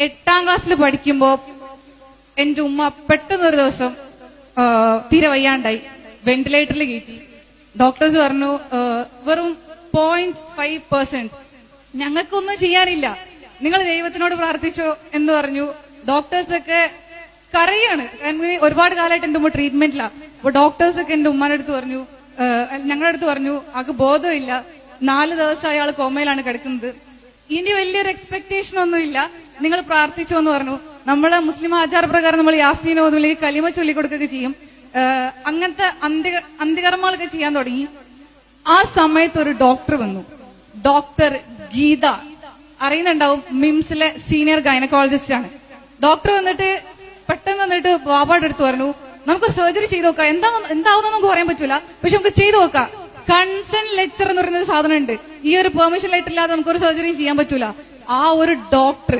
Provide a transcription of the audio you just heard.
8ാം ക്ലാസ്സിൽ പഠിക്കുമ്പോ എന്റെ ഉമ്മ പെട്ടെന്നൊരു ദിവസം തീരെ വയ്യാണ്ടായി, വെന്റിലേറ്ററിൽ കയറ്റി. ഡോക്ടേഴ്സ് പറഞ്ഞു വെറും 0.5%, ഞങ്ങൾക്കൊന്നും ചെയ്യാനില്ല, നിങ്ങൾ ദൈവത്തിനോട് പ്രാർത്ഥിച്ചോ എന്ന് പറഞ്ഞു. ഡോക്ടേഴ്സൊക്കെ കരയാണ്, ഒരുപാട് കാലമായിട്ട് എന്റെ ഉമ്മ ട്രീറ്റ്മെന്റിലാണ്. അപ്പൊ ഡോക്ടേഴ്സൊക്കെ എന്റെ ഉമ്മാന്റെ അടുത്ത് പറഞ്ഞു, ഞങ്ങളുടെ അടുത്ത് പറഞ്ഞു ആൾക്ക് ബോധമില്ല, 4 ദിവസം അയാൾ കോമയിലാണ് കിടക്കുന്നത്, ഇനി വലിയൊരു എക്സ്പെക്ടേഷൻ ഒന്നുമില്ല, നിങ്ങൾ പ്രാർത്ഥിച്ചോ എന്ന് പറഞ്ഞു. നമ്മള് മുസ്ലിം ആചാരപ്രകാരം നമ്മൾ യാസീനോ അല്ലെങ്കിൽ കലിമ ചൊല്ലിക്കൊടുക്കുകയൊക്കെ ചെയ്യും. അങ്ങനത്തെ അന്ത്യകർമ്മങ്ങളൊക്കെ ചെയ്യാൻ തുടങ്ങി. ആ സമയത്ത് ഒരു ഡോക്ടർ വന്നു, ഡോക്ടർ ഗീത, അറിയുന്നുണ്ടാവും, മിംസിലെ സീനിയർ ഗൈനക്കോളജിസ്റ്റ് ആണ്. ഡോക്ടർ വന്നിട്ട് പെട്ടെന്ന് വന്നിട്ട് ബാബായുടെ അടുത്ത് പറഞ്ഞു, നമുക്ക് സർജറി ചെയ്ത് നോക്കാം, എന്താവുന്ന നമുക്ക് പറയാൻ പറ്റൂല, പക്ഷെ നമുക്ക് ചെയ്തു നോക്കാം. കൺസെന്റ് ലെറ്റർ എന്ന് പറയുന്ന ഒരു സാധനം ഉണ്ട്, ഈ ഒരു പെർമിഷൻ ലെറ്റർ ഇല്ലാതെ നമുക്കൊരു സർജറി ചെയ്യാൻ പറ്റൂല. ആ ഒരു ഡോക്ടർ